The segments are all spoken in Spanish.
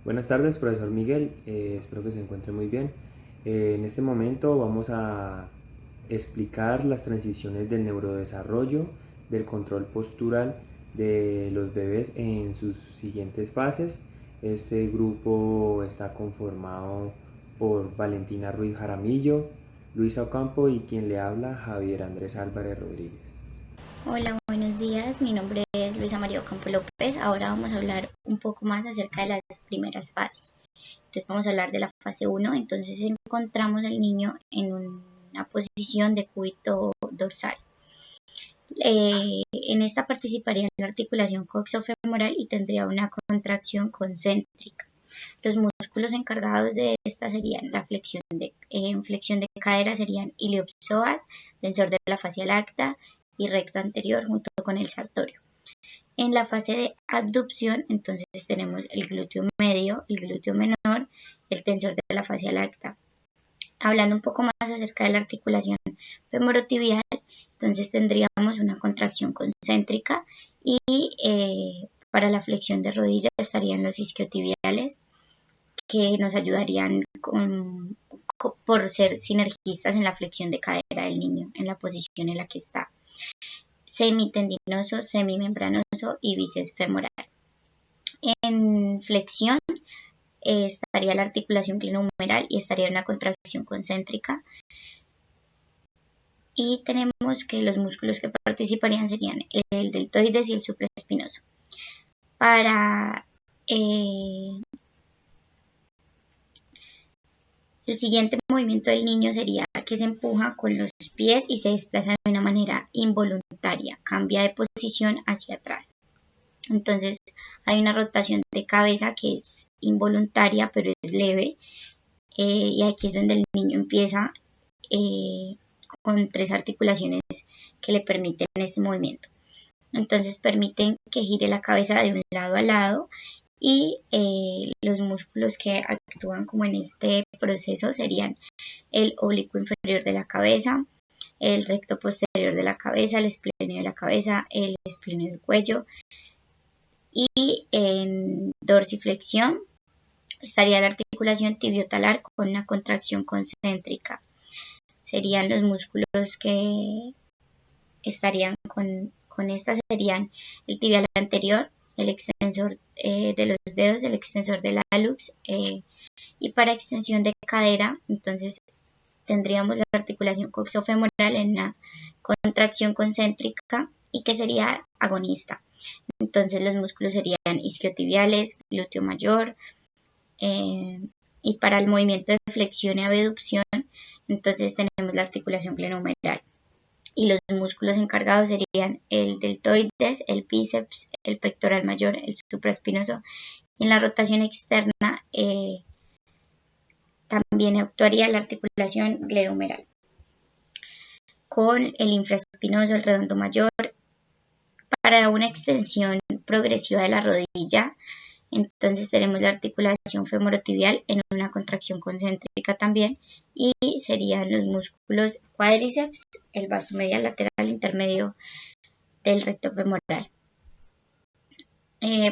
Buenas tardes, profesor Miguel. Espero que se encuentre muy bien. En este momento vamos a explicar las transiciones del neurodesarrollo, del control postural de los bebés en sus siguientes fases. Este grupo está conformado por Valentina Ruiz Jaramillo, Luisa Ocampo y quien le habla, Javier Andrés Álvarez Rodríguez. Hola, buenos días. Mi nombre es Luisa María Ocampo López. Ahora vamos a hablar un poco más acerca de las primeras fases. Entonces vamos a hablar de la fase 1. Entonces encontramos al niño en una posición de cúbito dorsal. En esta participaría la articulación coxofemoral y tendría una contracción concéntrica. Los músculos encargados de esta serían la flexión de cadera serían iliopsoas, tensor de la fascia lacta y recto anterior junto con el sartorio. En la fase de abducción, entonces tenemos el glúteo medio, el glúteo menor, el tensor de la fascia lacta. Hablando un poco más acerca de la articulación femorotibial, entonces tendríamos una contracción concéntrica y para la flexión de rodilla estarían los isquiotibiales, que nos ayudarían por ser sinergistas en la flexión de cadera del niño en la posición en la que está. Semitendinoso, semimembranoso y bíceps femoral. En flexión estaría la articulación glenohumeral y estaría una contracción concéntrica. Y tenemos que los músculos que participarían serían el deltoides y el supraespinoso. Para el siguiente movimiento del niño sería que se empuja con los pies y se desplaza de una manera involuntaria, cambia de posición hacia atrás. Entonces hay una rotación de cabeza que es involuntaria pero es leve, y aquí es donde el niño empieza con 3 articulaciones que le permiten este movimiento. Entonces permiten que gire la cabeza de un lado a lado y los músculos que actúan como en este proceso serían el oblicuo inferior de la cabeza, el recto posterior de la cabeza, el esplenio de la cabeza, el esplenio del cuello. Y en dorsiflexión estaría la articulación tibiotalar con una contracción concéntrica. Serían los músculos que estarían con estas serían el tibial anterior, el extensor de los dedos, el extensor del hallux, y para extensión de cadera, entonces tendríamos la articulación coxofemoral en una contracción concéntrica y que sería agonista. Entonces los músculos serían isquiotibiales, glúteo mayor, y para el movimiento de flexión y abducción, entonces tenemos la articulación glenohumeral. Y los músculos encargados serían el deltoides, el bíceps, el pectoral mayor, el supraespinoso. Y en la rotación externa también actuaría la articulación glenohumeral con el infraespinoso, el redondo mayor. Para una extensión progresiva de la rodilla, entonces tenemos la articulación femorotibial en una contracción concéntrica también, y serían los músculos cuádriceps, el vasto medial lateral intermedio del recto femoral.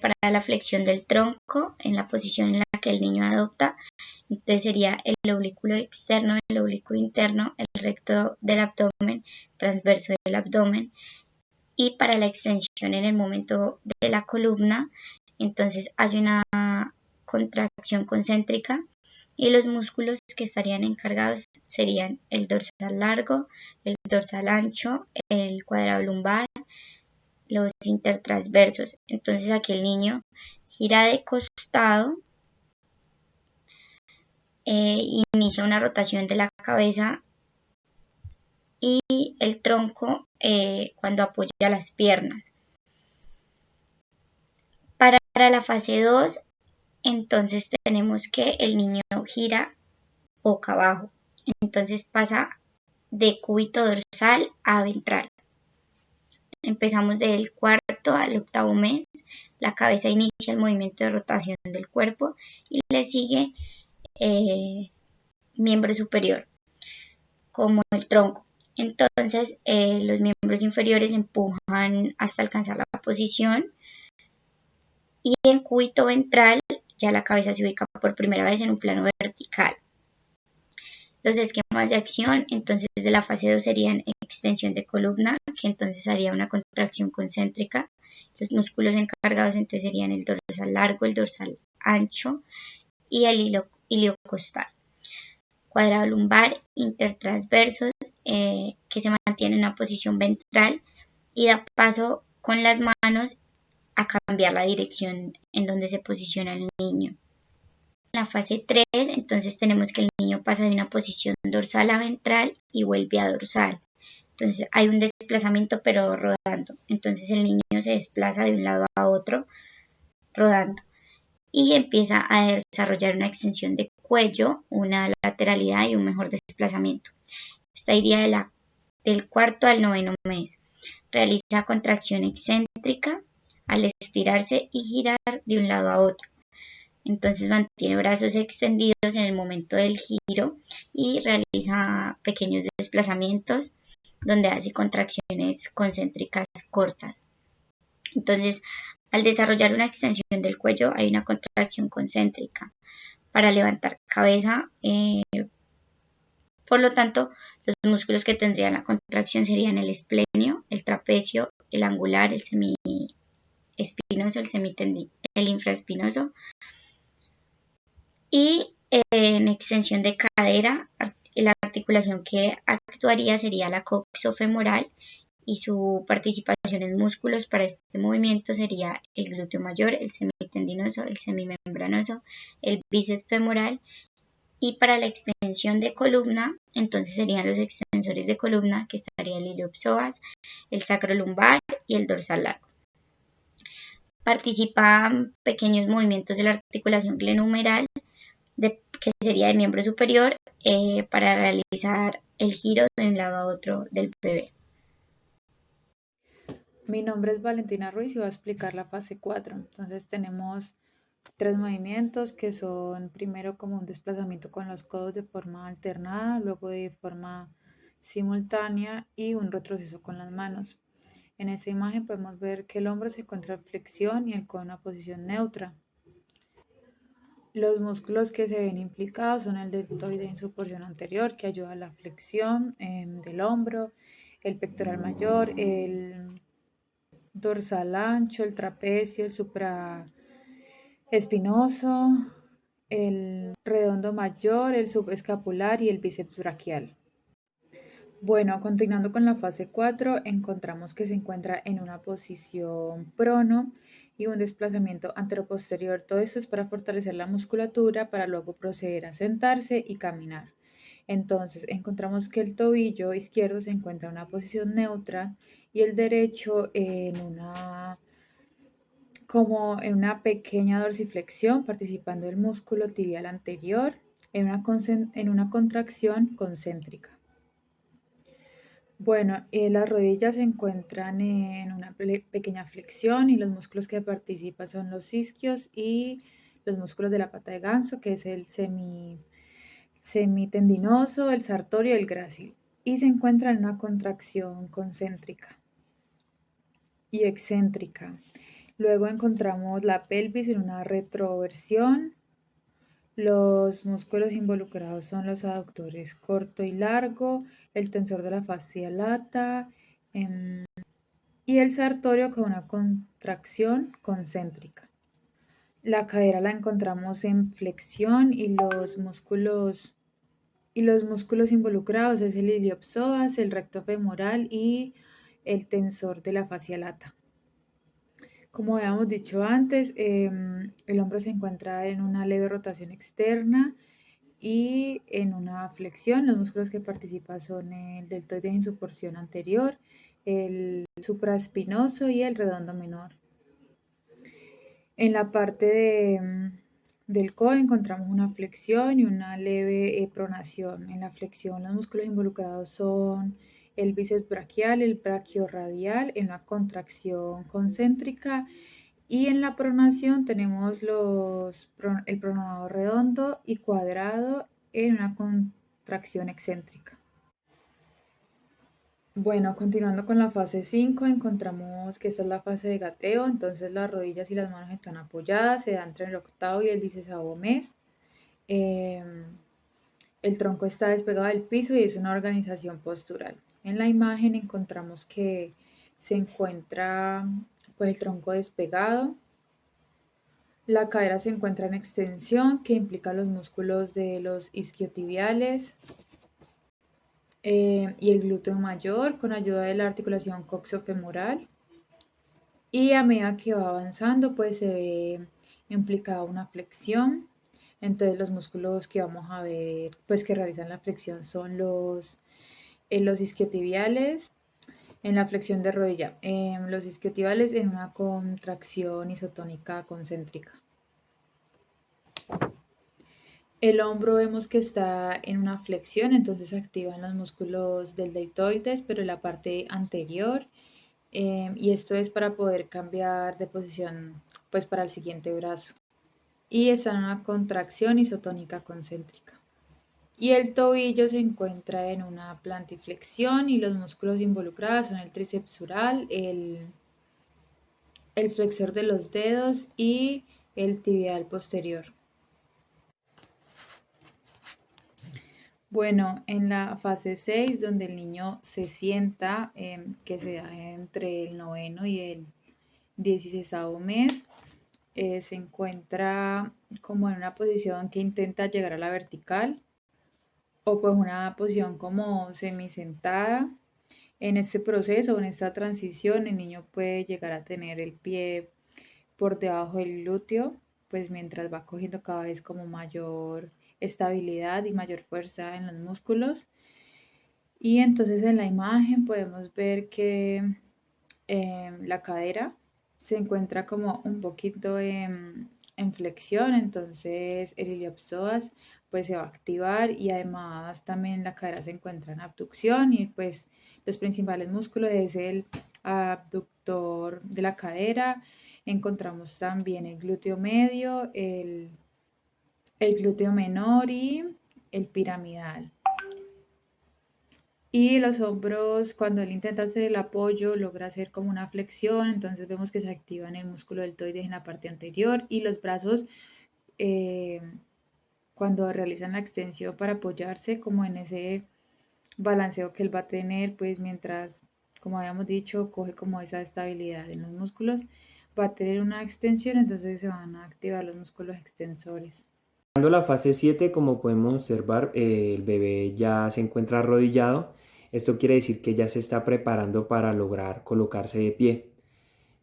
Para la flexión del tronco, en la posición en la que el niño adopta, entonces sería el oblículo externo, el oblículo interno, el recto del abdomen, transverso del abdomen. Y para la extensión en el momento de la columna, entonces hace una contracción concéntrica y los músculos que estarían encargados serían el dorsal largo, el dorsal ancho, el cuadrado lumbar, los intertransversos. Entonces aquí el niño gira de costado, inicia una rotación de la cabeza y el tronco cuando apoya las piernas. Para la fase 2, entonces tenemos que el niño gira boca abajo. Entonces pasa de cúbito dorsal a ventral. Empezamos del 4º al 8º mes. La cabeza inicia el movimiento de rotación del cuerpo y le sigue miembro superior, como el tronco. Entonces los miembros inferiores empujan hasta alcanzar la posición y en cúbito ventral ya la cabeza se ubica por primera vez en un plano vertical. Los esquemas de acción, entonces de la fase 2 serían extensión de columna, que entonces haría una contracción concéntrica. Los músculos encargados entonces serían el dorsal largo, el dorsal ancho y el iliocostal. Cuadrado lumbar, intertransversos, que se mantiene en una posición ventral y da paso con las manos a cambiar la dirección en donde se posiciona el niño. En la fase 3, entonces tenemos que el niño pasa de una posición dorsal a ventral y vuelve a dorsal. Entonces hay un desplazamiento pero rodando. Entonces el niño se desplaza de un lado a otro rodando y empieza a desarrollar una extensión de cuello, una lateralidad y un mejor desplazamiento. Esta iría del cuarto al noveno mes. Realiza contracción excéntrica al estirarse y girar de un lado a otro. Entonces mantiene brazos extendidos en el momento del giro y realiza pequeños desplazamientos donde hace contracciones concéntricas cortas. Entonces, al desarrollar una extensión del cuello hay una contracción concéntrica para levantar cabeza. Por lo tanto, los músculos que tendrían la contracción serían el esplenio, el trapecio, el angular, el semiespinoso, el infraespinoso. Y en extensión de cadera, la articulación que actuaría sería la coxofemoral y su participación en músculos para este movimiento sería el glúteo mayor, el semitendinoso, el semimembranoso, el bíceps femoral. Y para la extensión de columna, entonces serían los extensores de columna, que estaría el iliopsoas, el sacrolumbar y el dorsal largo. Participan pequeños movimientos de la articulación glenohumeral, que sería de miembro superior, para realizar el giro de un lado a otro del bebé. Mi nombre es Valentina Ruiz y voy a explicar la fase 4. Entonces tenemos 3 movimientos que son primero como un desplazamiento con los codos de forma alternada, luego de forma simultánea y un retroceso con las manos. En esta imagen podemos ver que el hombro se encuentra en flexión y el codo en una posición neutra. Los músculos que se ven implicados son el deltoide en su porción anterior, que ayuda a la flexión del hombro, el pectoral mayor, el dorsal ancho, el trapecio, el supraespinoso, el redondo mayor, el subescapular y el bíceps braquial. Bueno, continuando con la fase 4, encontramos que se encuentra en una posición prono y un desplazamiento anteroposterior. Todo esto es para fortalecer la musculatura para luego proceder a sentarse y caminar. Entonces, encontramos que el tobillo izquierdo se encuentra en una posición neutra y el derecho como en una pequeña dorsiflexión, participando el músculo tibial anterior en una contracción concéntrica. Bueno, las rodillas se encuentran en una pequeña flexión y los músculos que participan son los isquios y los músculos de la pata de ganso, que es el semitendinoso, el sartorio y el grácil, y se encuentran en una contracción concéntrica y excéntrica. Luego encontramos la pelvis en una retroversión. Los músculos involucrados son los aductores corto y largo, el tensor de la fascia lata y el sartorio con una contracción concéntrica. La cadera la encontramos en flexión y los músculos involucrados es el iliopsoas, el recto femoral y el tensor de la fascia lata. Como habíamos dicho antes, el hombro se encuentra en una leve rotación externa y en una flexión. Los músculos que participan son el deltoide en su porción anterior, el supraespinoso y el redondo menor. En la parte del codo encontramos una flexión y una leve pronación. En la flexión los músculos involucrados son el bíceps braquial, el brachiorradial en una contracción concéntrica y en la pronación tenemos el pronador redondo y cuadrado en una contracción excéntrica. Bueno, continuando con la fase 5, encontramos que esta es la fase de gateo, entonces las rodillas y las manos están apoyadas, se da entre el octavo y el 16º mes. Em, el tronco está despegado del piso y es una organización postural. En la imagen encontramos que se encuentra pues el tronco despegado, la cadera se encuentra en extensión, que implica los músculos de los isquiotibiales y el glúteo mayor con ayuda de la articulación coxofemoral. Y a medida que va avanzando, pues se ve implicada una flexión. Entonces los músculos que vamos a ver, pues que realizan la flexión son los isquiotibiales en la flexión de rodilla, los isquiotibiales en una contracción isotónica concéntrica. El hombro vemos que está en una flexión, entonces se activan los músculos del deltoides, pero en la parte anterior. Y esto es para poder cambiar de posición pues para el siguiente brazo. Y está en una contracción isotónica concéntrica. Y el tobillo se encuentra en una plantiflexión y los músculos involucrados son el tríceps sural, el flexor de los dedos y el tibial posterior. Bueno, en la fase 6, donde el niño se sienta, que se da entre el noveno y el 16º mes, se encuentra como en una posición que intenta llegar a la vertical o pues una posición como semisentada. En este proceso, en esta transición, el niño puede llegar a tener el pie por debajo del glúteo, pues mientras va cogiendo cada vez como mayor estabilidad y mayor fuerza en los músculos. Y entonces en la imagen podemos ver que la cadera se encuentra como un poquito en flexión, entonces el iliopsoas pues se va a activar y además también la cadera se encuentra en abducción y pues los principales músculos es el abductor de la cadera, encontramos también el glúteo medio, el glúteo menor y el piramidal. Y los hombros, cuando él intenta hacer el apoyo, logra hacer como una flexión, entonces vemos que se activa en el músculo deltoides en la parte anterior y los brazos, eh, cuando realizan la extensión para apoyarse, como en ese balanceo que él va a tener, pues mientras, como habíamos dicho, coge como esa estabilidad en los músculos, va a tener una extensión, entonces se van a activar los músculos extensores. La fase 7, como podemos observar, el bebé ya se encuentra arrodillado. Esto quiere decir que ya se está preparando para lograr colocarse de pie.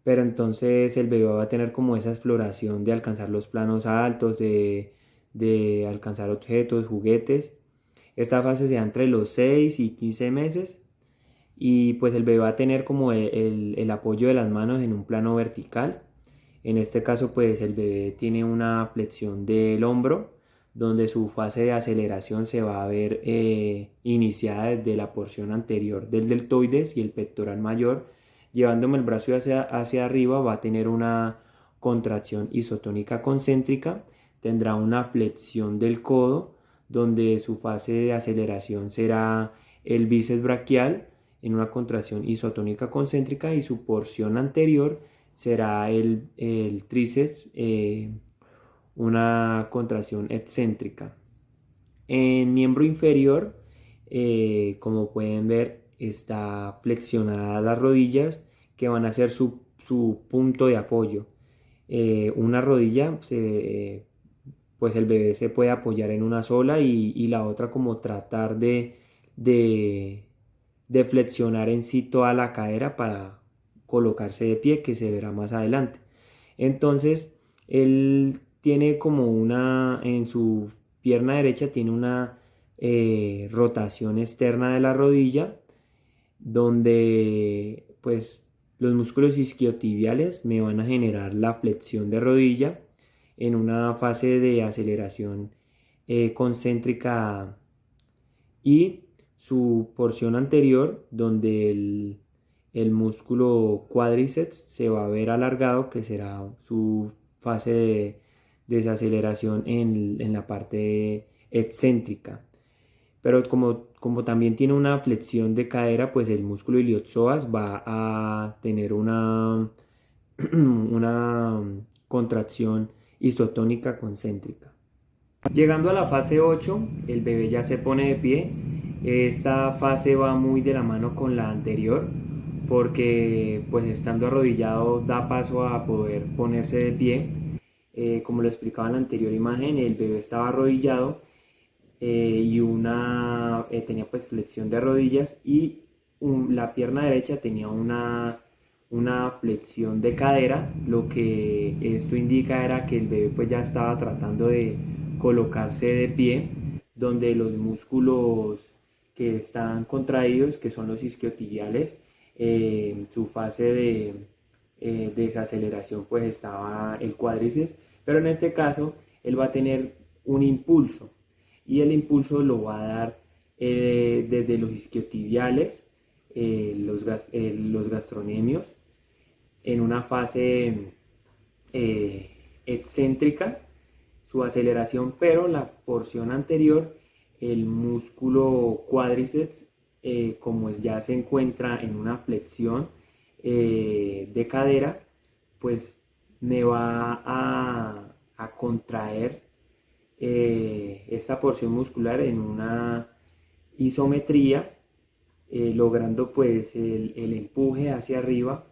Pero entonces el bebé va a tener como esa exploración de alcanzar los planos altos, de alcanzar objetos, juguetes. Esta fase se da entre los 6 y 15 meses y pues el bebé va a tener como el apoyo de las manos en un plano vertical. En este caso pues el bebé tiene una flexión del hombro donde su fase de aceleración se va a ver iniciada desde la porción anterior del deltoides y el pectoral mayor. Llevándome el brazo hacia arriba va a tener una contracción isotónica concéntrica, tendrá una flexión del codo donde su fase de aceleración será el bíceps braquial en una contracción isotónica concéntrica y su porción anterior será el tríceps, una contracción excéntrica. En miembro inferior, como pueden ver, está flexionada las rodillas que van a ser su punto de apoyo. Una rodilla, pues el bebé se puede apoyar en una sola y la otra como tratar de, de flexionar en sí toda la cadera para colocarse de pie, que se verá más adelante. Entonces, él tiene como en su pierna derecha tiene una rotación externa de la rodilla, donde pues los músculos isquiotibiales me van a generar la flexión de rodilla en una fase de aceleración concéntrica y su porción anterior donde el músculo cuádriceps se va a ver alargado, que será su fase de desaceleración en la parte excéntrica. Pero como como también tiene una flexión de cadera, pues el músculo iliopsoas va a tener una contracción isotónica concéntrica. Llegando a la fase 8, el bebé ya se pone de pie. Esta fase va muy de la mano con la anterior, porque pues estando arrodillado da paso a poder ponerse de pie. Como lo explicaba en la anterior imagen, el bebé estaba arrodillado y tenía pues flexión de rodillas y la pierna derecha tenía una flexión de cadera. Lo que esto indica era que el bebé pues ya estaba tratando de colocarse de pie, donde los músculos que están contraídos, que son los isquiotibiales, su fase de desaceleración pues estaba el cuádriceps, pero en este caso él va a tener un impulso y el impulso lo va a dar desde los isquiotibiales, los gastronemios, en una fase excéntrica su aceleración, pero la porción anterior, el músculo cuádriceps, como ya se encuentra en una flexión de cadera, pues me va a contraer esta porción muscular en una isometría, logrando pues el empuje hacia arriba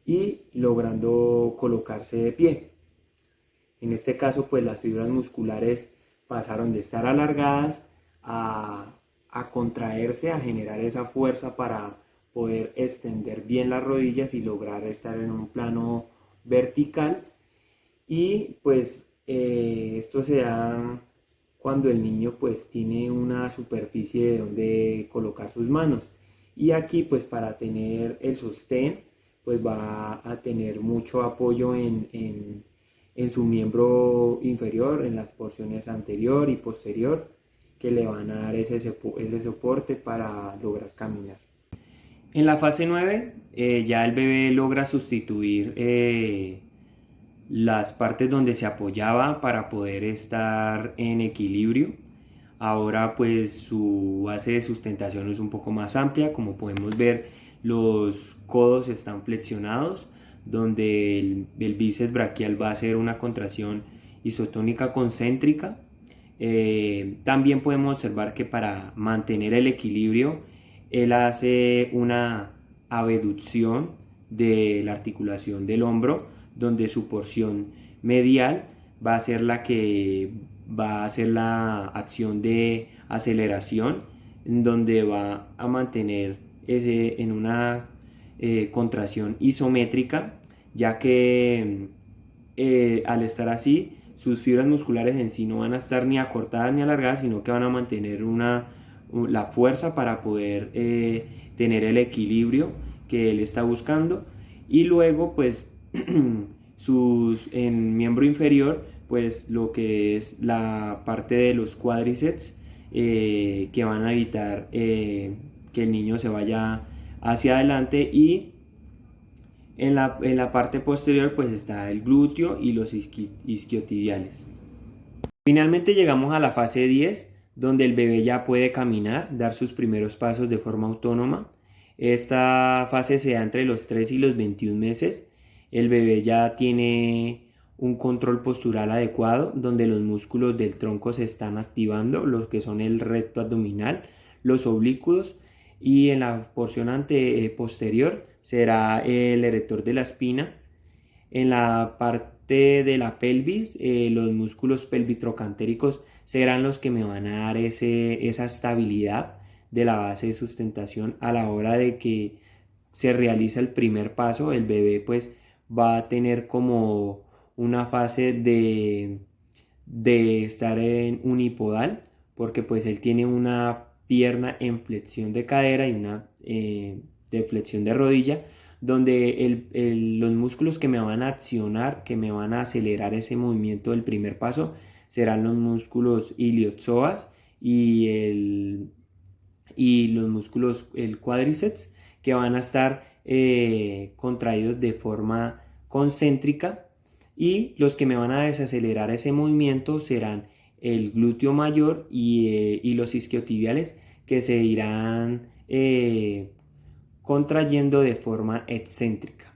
y logrando colocarse de pie. En este caso pues las fibras musculares pasaron de estar alargadas a contraerse, a generar esa fuerza para poder extender bien las rodillas y lograr estar en un plano vertical. Y pues esto se da cuando el niño pues tiene una superficie de donde colocar sus manos, y aquí pues para tener el sostén pues va a tener mucho apoyo en su miembro inferior, en las porciones anterior y posterior, que le van a dar ese soporte para lograr caminar. En la fase 9 ya el bebé logra sustituir las partes donde se apoyaba para poder estar en equilibrio. Ahora pues su base de sustentación es un poco más amplia. Como podemos ver, los codos están flexionados, donde el bíceps braquial va a hacer una contracción isotónica concéntrica. También podemos observar que para mantener el equilibrio él hace una abducción de la articulación del hombro, donde su porción medial va a ser la que va a hacer la acción de aceleración, donde va a mantener en una contracción isométrica, ya que al estar así sus fibras musculares en sí no van a estar ni acortadas ni alargadas, sino que van a mantener la fuerza para poder tener el equilibrio que él está buscando. Y luego pues en miembro inferior pues lo que es la parte de los cuádriceps, que van a evitar que el niño se vaya hacia adelante, y en la parte posterior pues está el glúteo y los isquiotibiales. Finalmente llegamos a la fase 10, donde el bebé ya puede caminar, dar sus primeros pasos de forma autónoma. Esta fase se da entre los 3 y los 21 meses. El bebé ya tiene un control postural adecuado, donde los músculos del tronco se están activando, los que son el recto abdominal, los oblicuos, y en la porción posterior será el erector de la espina. En la parte de la pelvis, los músculos pelvitrocantéricos serán los que me van a dar esa estabilidad de la base de sustentación a la hora de que se realiza el primer paso. El bebé pues va a tener como una fase de estar en unipodal, porque pues él tiene una pierna en flexión de cadera y una de flexión de rodilla, donde los músculos que me van a accionar, que me van a acelerar ese movimiento del primer paso, serán los músculos iliopsoas y los músculos, el cuádriceps, que van a estar contraídos de forma concéntrica, y los que me van a desacelerar ese movimiento serán el glúteo mayor y los isquiotibiales, que se irán contrayendo de forma excéntrica.